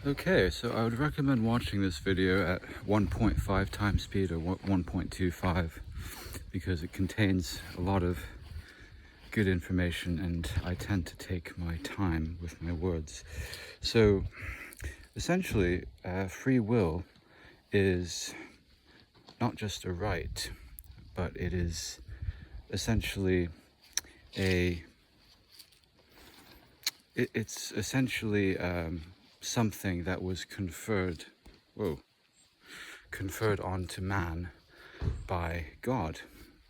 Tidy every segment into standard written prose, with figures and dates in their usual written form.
Okay, so I would recommend watching this video at 1.5 times speed or 1.25 because it contains a lot of good information and I tend to take my time with my words. So essentially, free will is not just a right, but it is essentially it's essentially something that was conferred onto man by God,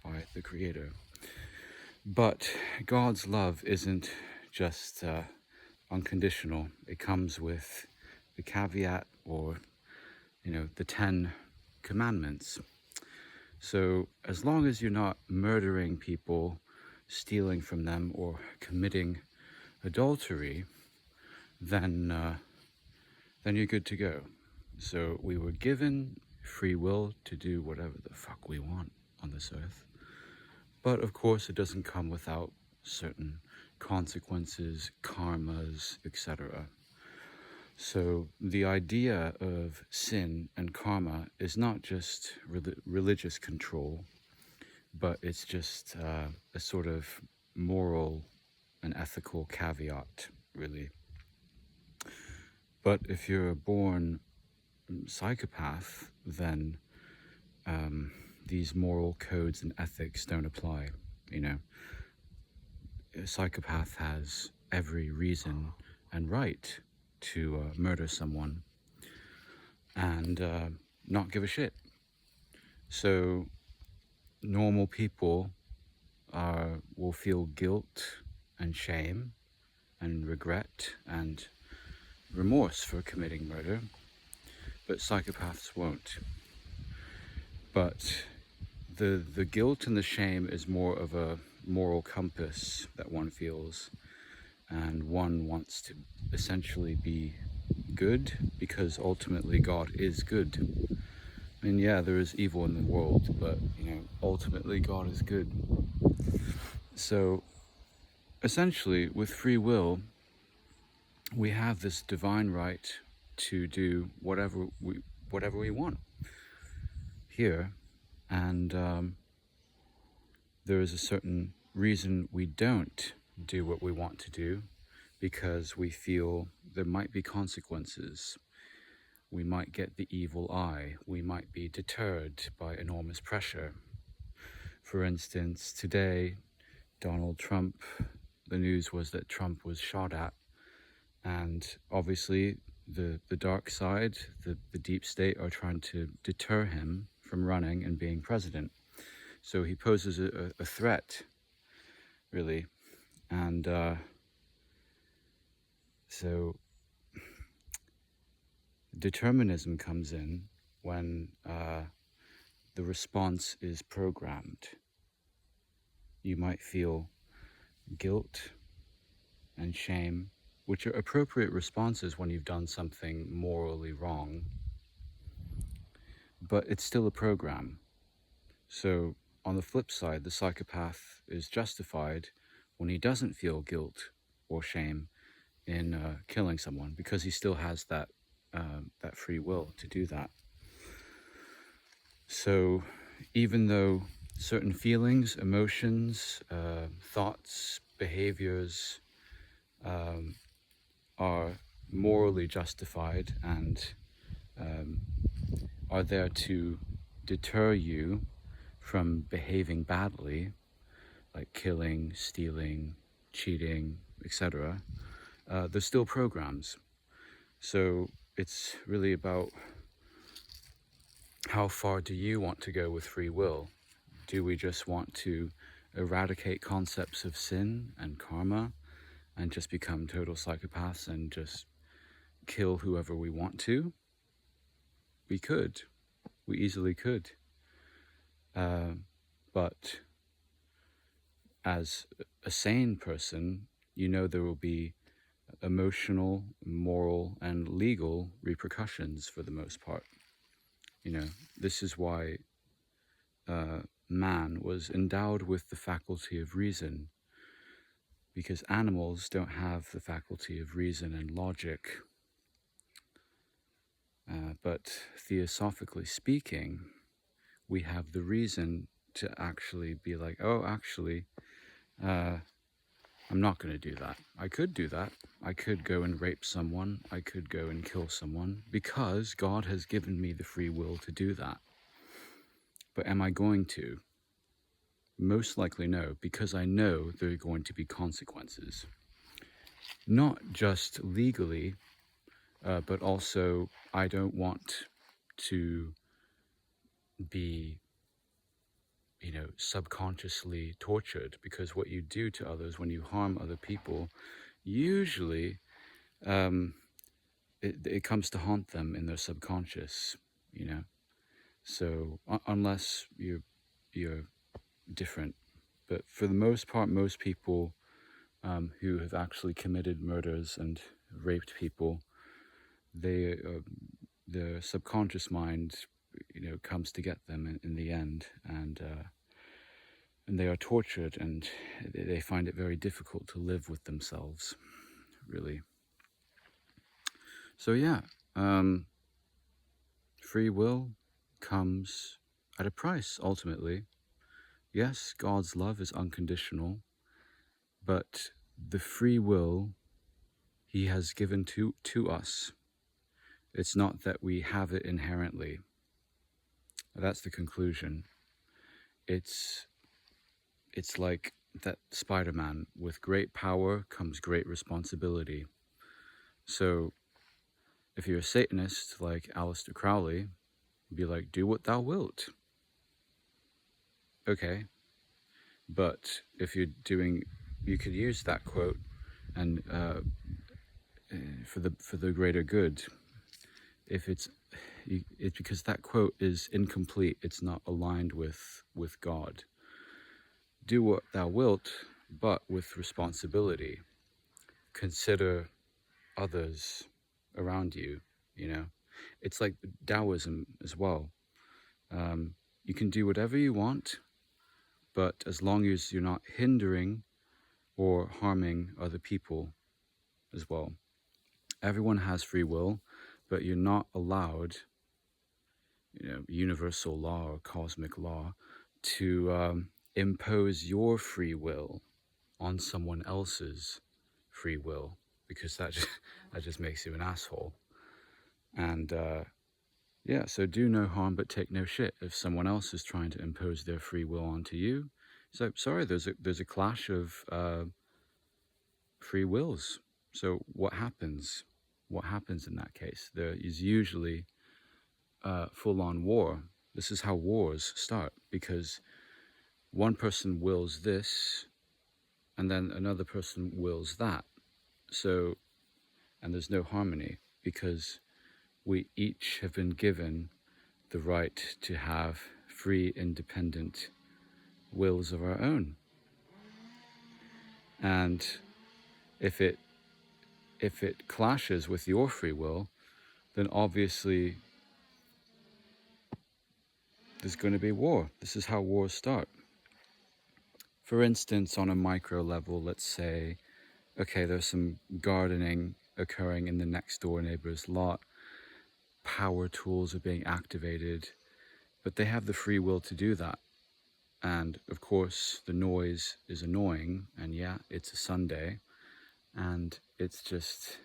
by the Creator. But God's love isn't just unconditional. It comes with the caveat, or the 10 commandments. So as long as you're not murdering people, stealing from them, or committing adultery, then you're good to go. So we were given free will to do whatever the fuck we want on this earth. But of course, it doesn't come without certain consequences, karmas, etc. So the idea of sin and karma is not just religious control, but it's just a sort of moral and ethical caveat, really. But if you're a born psychopath, then these moral codes and ethics don't apply. A psychopath has every reason and right to murder someone and not give a shit. So normal people will feel guilt and shame and regret and remorse for committing murder, but psychopaths won't. But the guilt and the shame is more of a moral compass that one feels, and one wants to essentially be good because ultimately God is good. I mean, yeah, there is evil in the world, but ultimately God is good. So essentially, with free will, we have this divine right to do whatever we want here, and there is a certain reason we don't do what we want to do, because we feel there might be consequences. We might get the evil eye. We might be deterred by enormous pressure. For instance, today, Donald Trump, the news was that Trump was shot at, and obviously the dark side, the deep state, are trying to deter him from running and being president. So he poses a threat, really. And so determinism comes in when the response is programmed. You might feel guilt and shame, which are appropriate responses when you've done something morally wrong, but it's still a program. So on the flip side, the psychopath is justified when he doesn't feel guilt or shame in killing someone, because he still has that free will to do that. So even though certain feelings, emotions, thoughts, behaviors are morally justified and are there to deter you from behaving badly, like killing, stealing, cheating, etc., they're still programs. So it's really about how far do you want to go with free will? Do we just want to eradicate concepts of sin and karma and just become total psychopaths and just kill whoever we want to? We could. We easily could. But as a sane person, there will be emotional, moral, and legal repercussions for the most part. This is why man was endowed with the faculty of reason, because animals don't have the faculty of reason and logic. But theosophically speaking, we have the reason to actually be like, oh, actually, I'm not going to do that. I could do that. I could go and rape someone. I could go and kill someone because God has given me the free will to do that. But am I going to? Most likely no, because I know there are going to be consequences. Not just legally, but also I don't want to be, subconsciously tortured, because what you do to others when you harm other people, usually it comes to haunt them in their subconscious, you know. So unless you're different, but for the most part, most people who have actually committed murders and raped people, they the subconscious mind, comes to get them in the end, and they are tortured, and they find it very difficult to live with themselves, really. So yeah, free will comes at a price, ultimately. Yes, God's love is unconditional, but the free will he has given to us, it's not that we have it inherently. That's the conclusion. It's like that Spider-Man, with great power comes great responsibility. So if you're a Satanist like Aleister Crowley, be like, do what thou wilt. Okay, but if you're doing, you could use that quote and for the greater good. If it's because that quote is incomplete, it's not aligned with God. Do what thou wilt, but with responsibility. Consider others around you. It's like Taoism as well. You can do whatever you want, but as long as you're not hindering or harming other people as well. Everyone has free will, but you're not allowed, universal law or cosmic law, to impose your free will on someone else's free will, because that just makes you an asshole. And yeah, so do no harm but take no shit. If someone else is trying to impose their free will onto you, so sorry, there's a clash of free wills. So what happens? What happens in that case? There is usually full-on war. This is how wars start, because one person wills this, and then another person wills that. So, and there's no harmony, because we each have been given the right to have free, independent wills of our own. And if it clashes with your free will, then obviously there's going to be war. This is how wars start. For instance, on a micro level, let's say, okay, there's some gardening occurring in the next door neighbor's lot. Power tools are being activated, but they have the free will to do that. And of course, the noise is annoying, and yeah, it's a Sunday, and it's just,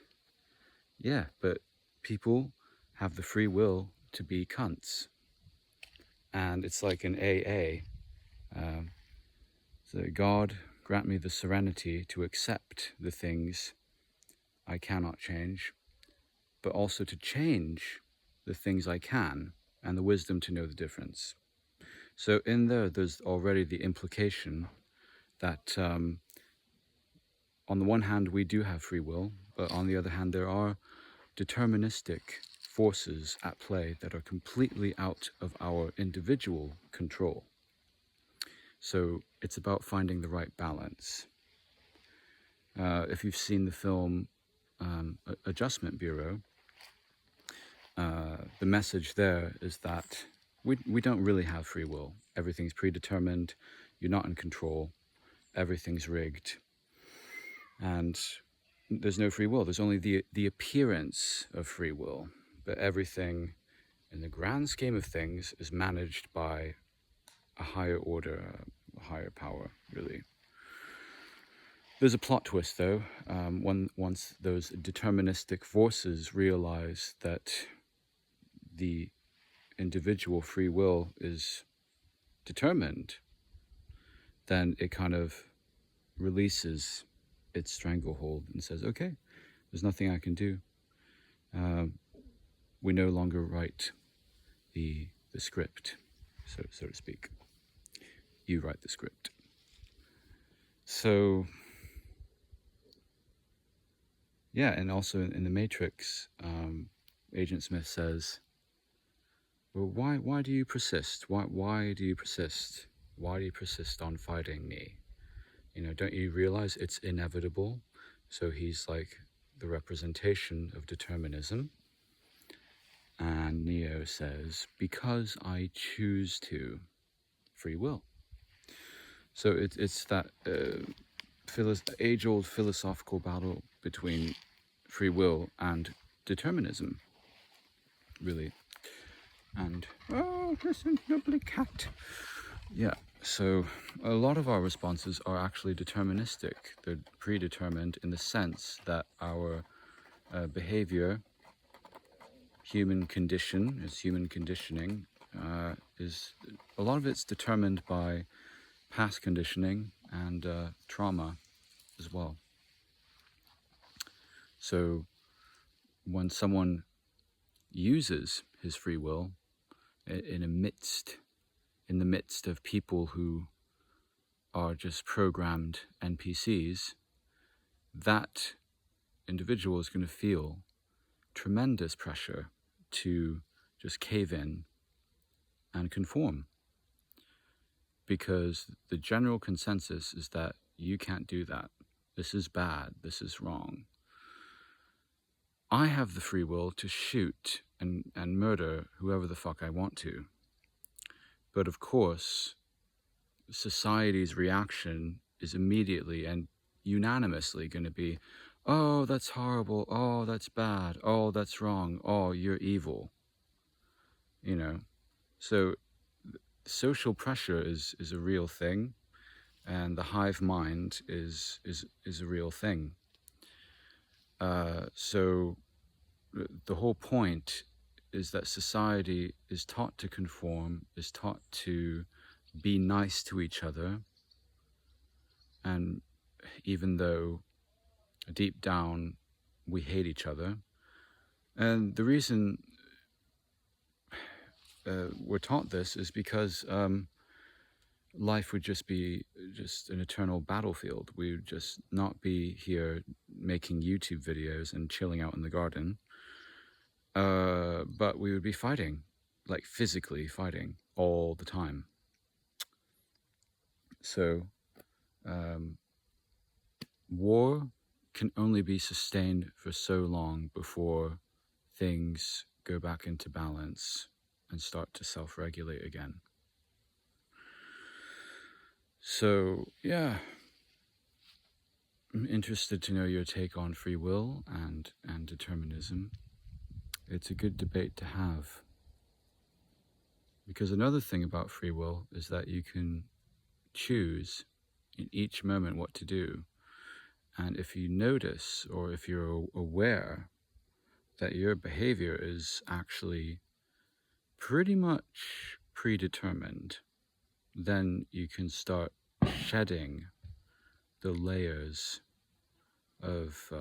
yeah, but people have the free will to be cunts. And it's like an AA. So God, grant me the serenity to accept the things I cannot change, but also to change the things I can, and the wisdom to know the difference. So in there's already the implication that on the one hand, we do have free will, but on the other hand, there are deterministic forces at play that are completely out of our individual control. So it's about finding the right balance. If you've seen the film Adjustment Bureau, the message there is that we don't really have free will. Everything's predetermined. You're not in control. Everything's rigged. And there's no free will. There's only the appearance of free will. but everything in the grand scheme of things is managed by a higher order, a higher power, really. There's a plot twist, though. Once those deterministic forces realize that the individual free will is determined, then it kind of releases its stranglehold and says, okay, there's nothing I can do. We no longer write the script, so to speak. You write the script. So, yeah, and also in the Matrix, Agent Smith says, well, why do you persist? Why do you persist? Why do you persist on fighting me? You know, don't you realize it's inevitable? So he's like the representation of determinism. And Neo says, because I choose to, free will. So it's that age-old philosophical battle between free will and determinism, really. And, oh, listen, lovely cat. Yeah, so a lot of our responses are actually deterministic. They're predetermined in the sense that our behavior, human condition, is human conditioning, is a lot of it's determined by past conditioning and trauma as well. So when someone uses his free will in the midst of people who are just programmed NPCs, that individual is going to feel tremendous pressure to just cave in and conform, because the general consensus is that you can't do that. This is bad. This is wrong. I have the free will to shoot and murder whoever the fuck I want to. But of course, society's reaction is immediately and unanimously going to be, oh, that's horrible. Oh, that's bad. Oh, that's wrong. Oh, you're evil. You know, so social pressure is a real thing, and the hive mind is a real thing. So the whole point is that society is taught to conform, is taught to be nice to each other, and even though deep down we hate each other. And the reason we're taught this is because life would just be just an eternal battlefield. We would just not be here making YouTube videos and chilling out in the garden, but we would be fighting, like physically fighting all the time. So war can only be sustained for so long before things go back into balance and start to self-regulate again. So, yeah, I'm interested to know your take on free will and determinism. It's a good debate to have. Because another thing about free will is that you can choose in each moment what to do. And if you notice, or if you're aware that your behavior is actually pretty much predetermined, then you can start shedding the layers of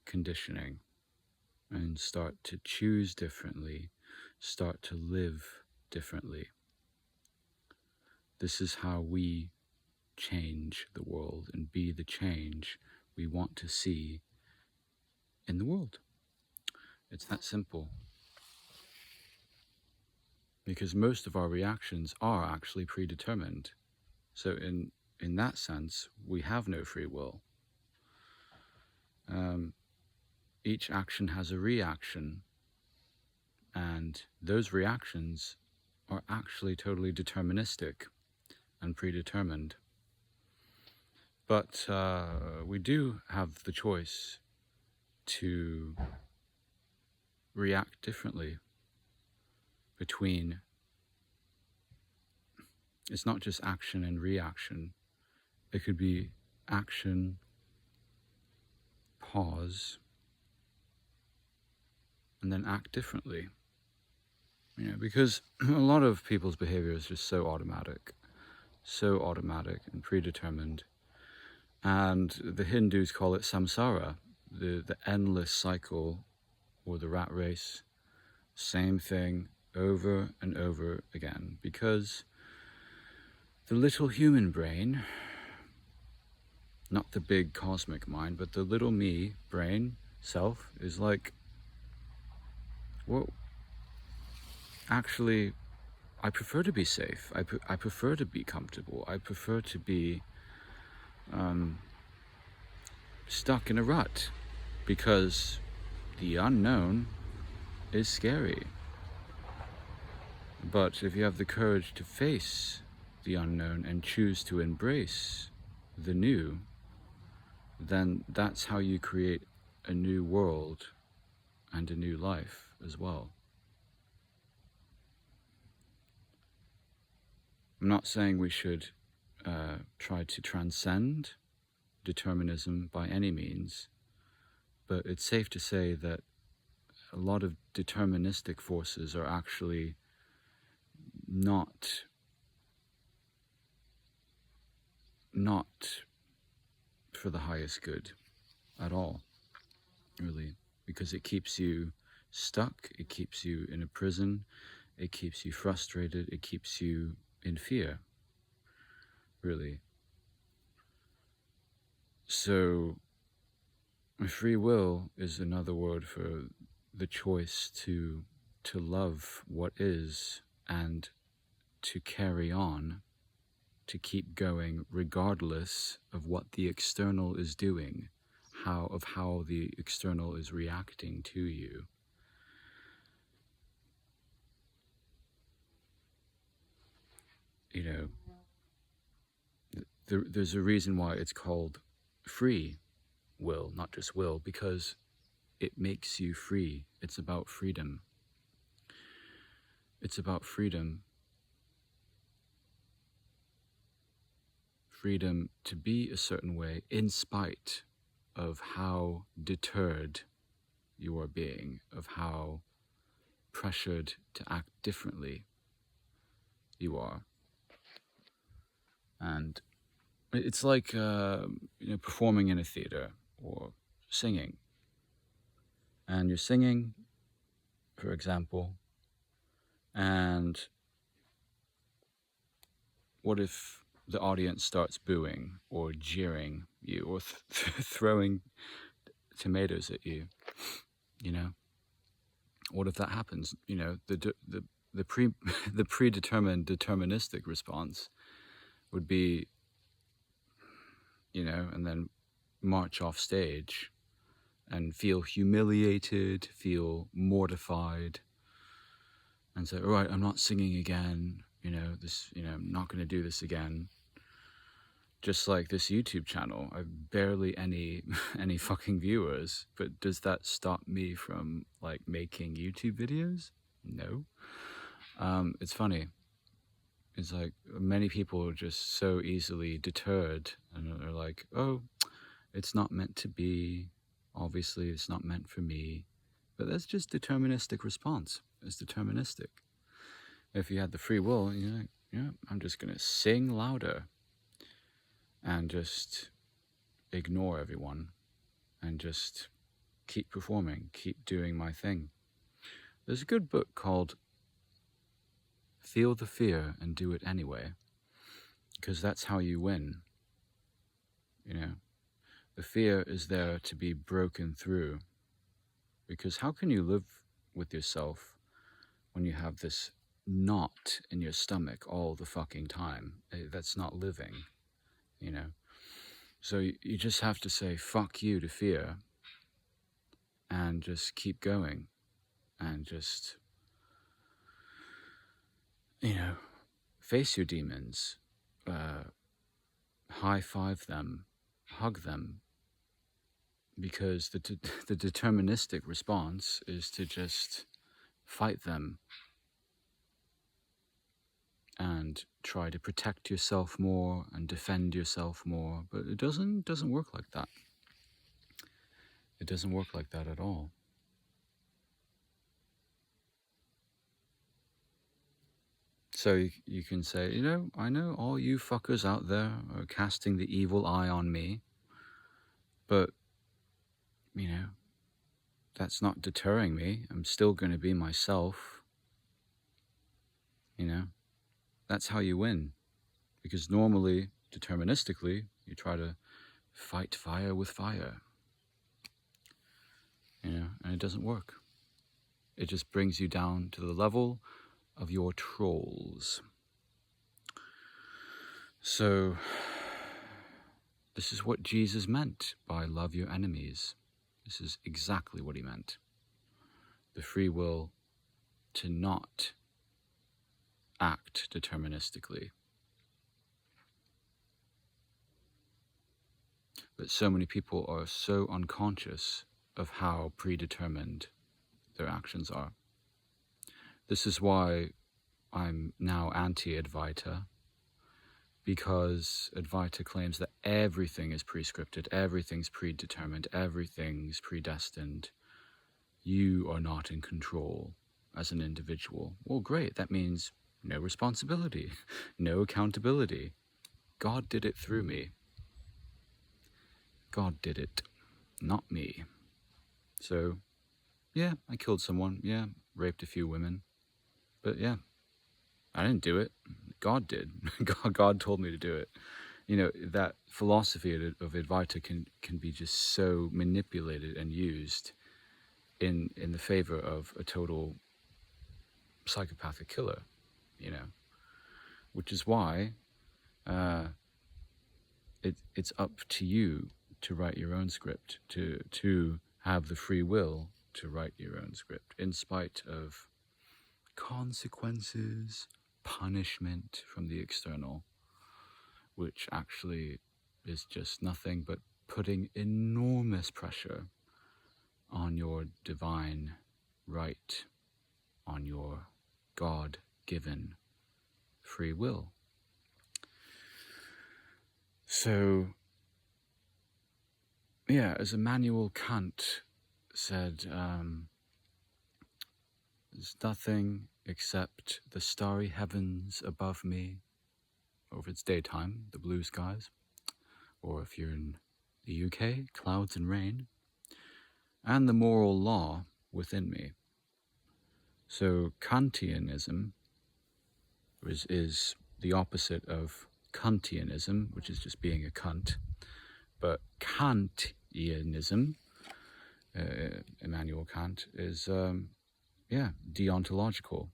conditioning and start to choose differently, start to live differently. This is how we change the world and be the change we want to see in the world. It's that simple. Because most of our reactions are actually predetermined. So in that sense, we have no free will. Each action has a reaction, and those reactions are actually totally deterministic and predetermined. But we do have the choice to react differently between, it's not just action and reaction. It could be action, pause, and then act differently. Because a lot of people's behavior is just so automatic and predetermined. And the Hindus call it samsara, the endless cycle or the rat race. Same thing over and over again, because the little human brain, not the big cosmic mind, but the little me brain, self, is like, well, actually, I prefer to be safe. I prefer to be comfortable. I prefer to be stuck in a rut, because the unknown is scary. But if you have the courage to face the unknown and choose to embrace the new, then that's how you create a new world and a new life as well. I'm not saying we should try to transcend determinism by any means, but it's safe to say that a lot of deterministic forces are actually not for the highest good at all, really, because it keeps you stuck, it keeps you in a prison, it keeps you frustrated, it keeps you in fear, really. So free will is another word for the choice to love what is and to carry on, to keep going regardless of what the external is doing, how the external is reacting to you. There's a reason why it's called free will, not just will, because it makes you free. It's about freedom. It's about freedom. Freedom to be a certain way in spite of how deterred you are being, of how pressured to act differently you are. And it's like performing in a theater or singing. And you're singing, for example, and what if the audience starts booing or jeering you or throwing tomatoes at you? What if that happens? The predetermined deterministic response would be, and then march off stage and feel humiliated, feel mortified, and say, all right, I'm not singing again, I'm not going to do this again. Just like this YouTube channel, I've barely any fucking viewers, but does that stop me from making YouTube videos? No. It's funny. It's like many people are just so easily deterred, and they're like, oh, it's not meant to be. Obviously, it's not meant for me. But that's just deterministic response. It's deterministic. If you had the free will, you're like, yeah, I'm just going to sing louder and just ignore everyone and just keep performing, keep doing my thing. There's a good book called Feel the Fear and Do It Anyway, because that's how you win. The fear is there to be broken through, because how can you live with yourself when you have this knot in your stomach all the fucking time? That's not living, So you just have to say fuck you to fear and just keep going and just, face your demons, high five them, hug them, because the deterministic response is to just fight them and try to protect yourself more and defend yourself more. But it doesn't work like that. It doesn't work like that at all. So you can say, I know all you fuckers out there are casting the evil eye on me, but, that's not deterring me. I'm still going to be myself. That's how you win. Because normally, deterministically, you try to fight fire with fire, and it doesn't work. It just brings you down to the level of your trolls. So, this is what Jesus meant by love your enemies. This is exactly what he meant. The free will to not act deterministically. But so many people are so unconscious of how predetermined their actions are. This is why I'm now anti-Advaita, because Advaita claims that everything is prescripted, everything's predetermined, everything's predestined. You are not in control as an individual. Well, great, that means no responsibility, no accountability. God did it through me. God did it, not me. So, yeah, I killed someone, yeah, raped a few women, but yeah, I didn't do it. God did. God told me to do it. That philosophy of Advaita can be just so manipulated and used in the favor of a total psychopathic killer, which is why it's up to you to write your own script, to have the free will to write your own script, in spite of consequences, punishment from the external, which actually is just nothing but putting enormous pressure on your divine right, on your God-given free will. So, yeah, as Immanuel Kant said, there's nothing except the starry heavens above me, or if it's daytime, the blue skies, or if you're in the UK, clouds and rain, and the moral law within me. So Kantianism is the opposite of Kantianism, which is just being a cunt. But Kantianism, Immanuel Kant, is, deontological.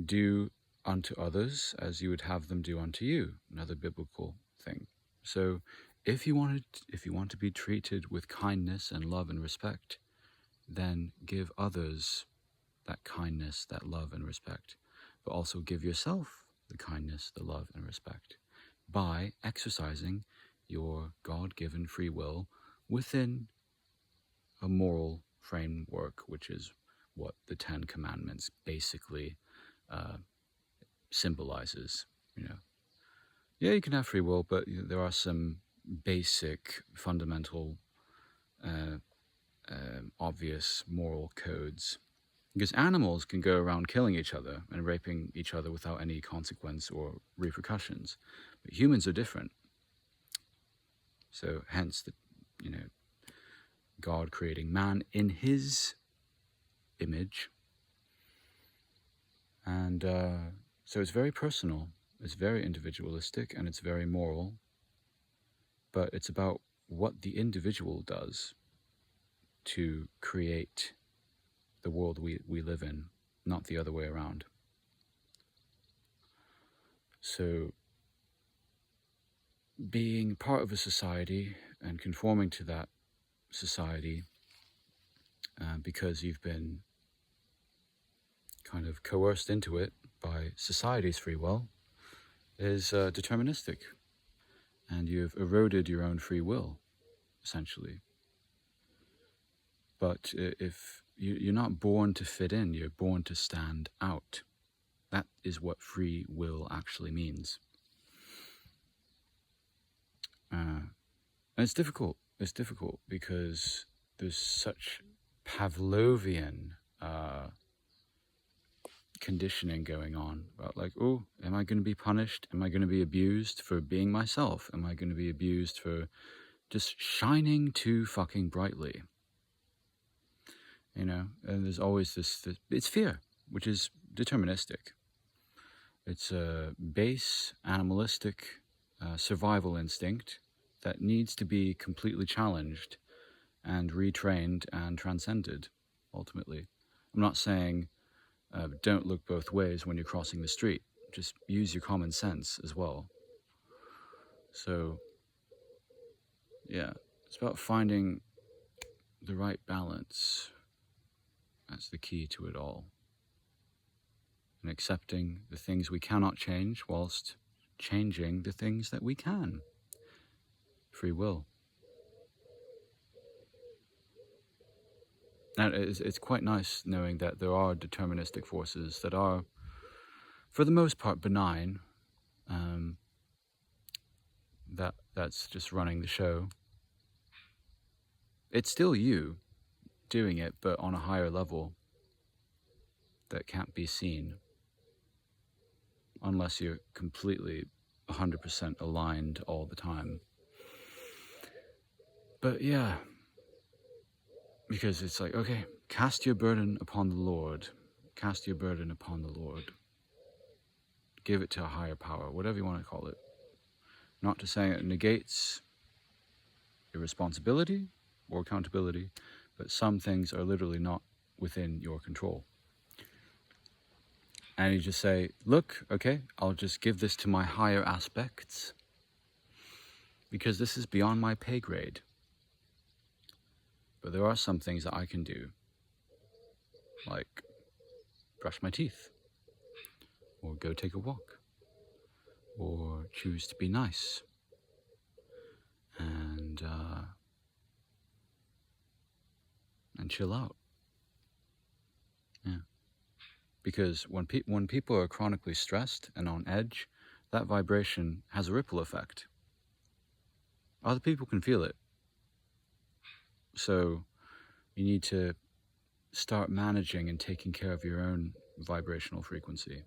Do unto others as you would have them do unto you, another biblical thing. So if you want to be treated with kindness and love and respect, then give others that kindness, that love and respect, but also give yourself the kindness, the love and respect by exercising your God-given free will within a moral framework, which is what the Ten Commandments basically symbolizes. Yeah, you can have free will, but there are some basic, fundamental, obvious moral codes. Because animals can go around killing each other and raping each other without any consequence or repercussions. But humans are different. So hence, God creating man in his image. And so it's very personal, it's very individualistic, and it's very moral. But it's about what the individual does to create the world we live in, not the other way around. So being part of a society and conforming to that society because you've been kind of coerced into it by society's free will is deterministic. and you've eroded your own free will, essentially. But if you're not born to fit in, you're born to stand out. That is what free will actually means. And it's difficult. It's difficult because there's such Pavlovian conditioning going on about like, oh, am I going to be punished? Am I going to be abused for being myself? Am I going to be abused for just shining too fucking brightly? You know, and there's always this it's fear, which is deterministic. It's a base animalistic survival instinct that needs to be completely challenged and retrained and transcended, ultimately. I'm not saying don't look both ways when you're crossing the street. Just use your common sense as well. So, yeah, it's about finding the right balance. That's the key to it all. And accepting the things we cannot change whilst changing the things that we can. Free will. And it's quite nice knowing that there are deterministic forces that are, for the most part, benign. That's just running the show. It's still you doing it, but on a higher level that can't be seen unless you're completely 100% aligned all the time. But yeah, because it's like, okay, cast your burden upon the Lord. Cast your burden upon the Lord. Give it to a higher power, whatever you want to call it. Not to say it negates your responsibility or accountability, but some things are literally not within your control. And you just say, look, okay, I'll just give this to my higher aspects because this is beyond my pay grade. But there are some things that I can do, like brush my teeth, or go take a walk, or choose to be nice, and chill out. Yeah. Because when people are chronically stressed and on edge, that vibration has a ripple effect. Other people can feel it. So you need to start managing and taking care of your own vibrational frequency.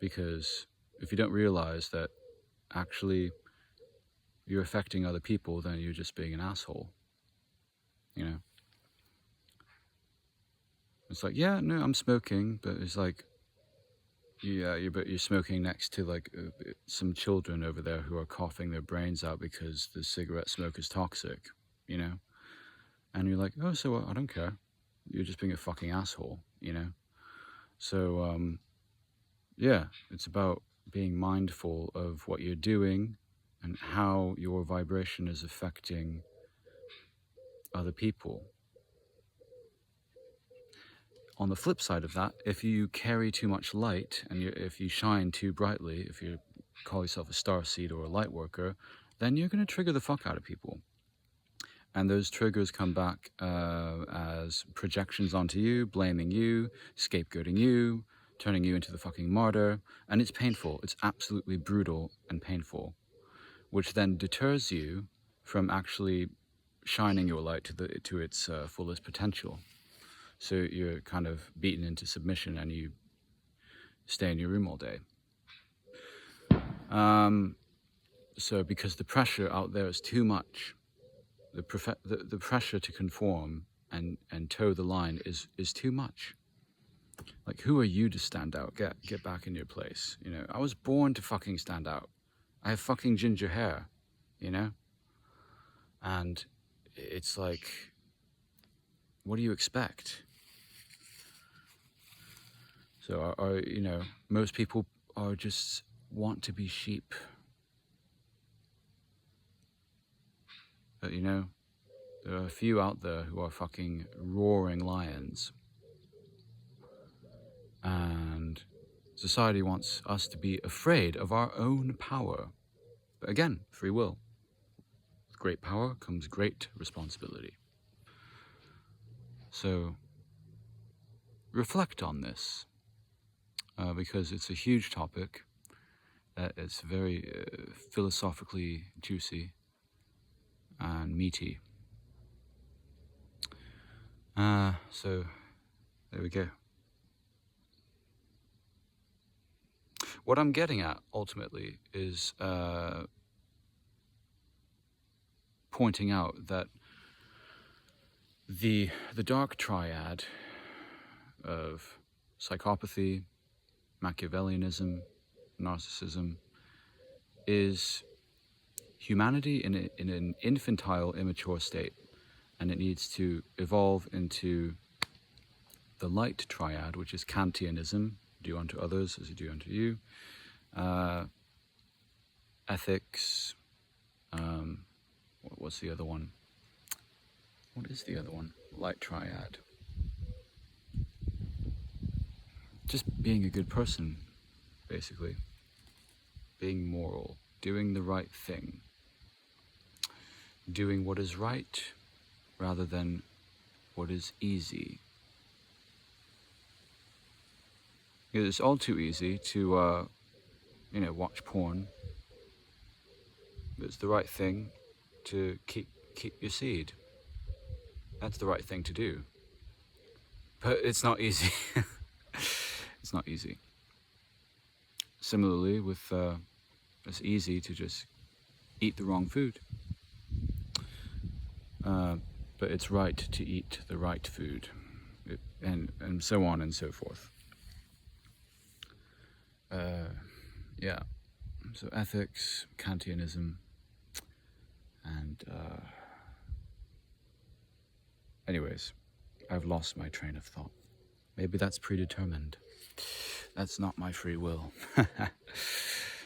Because if you don't realize that actually you're affecting other people, then you're just being an asshole. You know? It's like, yeah, no, I'm smoking, but it's like, yeah, but you're smoking next to like some children over there who are coughing their brains out because the cigarette smoke is toxic, you know? And you're like, oh, so what? I don't care. You're just being a fucking asshole, you know? So, yeah, it's about being mindful of what you're doing and how your vibration is affecting other people. On the flip side of that, if you carry too much light and if you shine too brightly, if you call yourself a starseed or a light worker, then you're going to trigger the fuck out of people. And those triggers come back as projections onto you, blaming you, scapegoating you, turning you into the fucking martyr. And it's painful. It's absolutely brutal and painful, which then deters you from actually shining your light to its fullest potential. So you're kind of beaten into submission and you stay in your room all day. So because the pressure out there is too much, the pressure to conform and toe the line is too much. Like, who are you to stand out? Get back in your place. You know, I was born to fucking stand out. I have fucking ginger hair, you know? And it's like, what do you expect? So, you know, most people are just want to be sheep. But, you know, there are a few out there who are fucking roaring lions. And society wants us to be afraid of our own power. But again, free will. With great power comes great responsibility. So reflect on this, because it's a huge topic. It's very philosophically juicy and meaty. So there we go. What I'm getting at ultimately is pointing out that the dark triad of psychopathy, Machiavellianism, narcissism is humanity in an infantile, immature state, and it needs to evolve into the light triad, which is Kantianism, do unto others as you do unto you, ethics, what's the other one? What is the other one? Light triad. Just being a good person, basically. Being moral, doing the right thing, doing what is right rather than what is easy. It's all too easy to, watch porn. It's the right thing to keep your seed. That's the right thing to do. But it's not easy. It's not easy. Similarly, with it's easy to just eat the wrong food. But it's right to eat the right food, and so on and so forth. Yeah. So ethics, Kantianism, and anyways, I've lost my train of thought. Maybe that's predetermined. That's not my free will.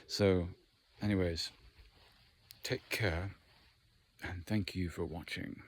So, anyways, take care, and thank you for watching.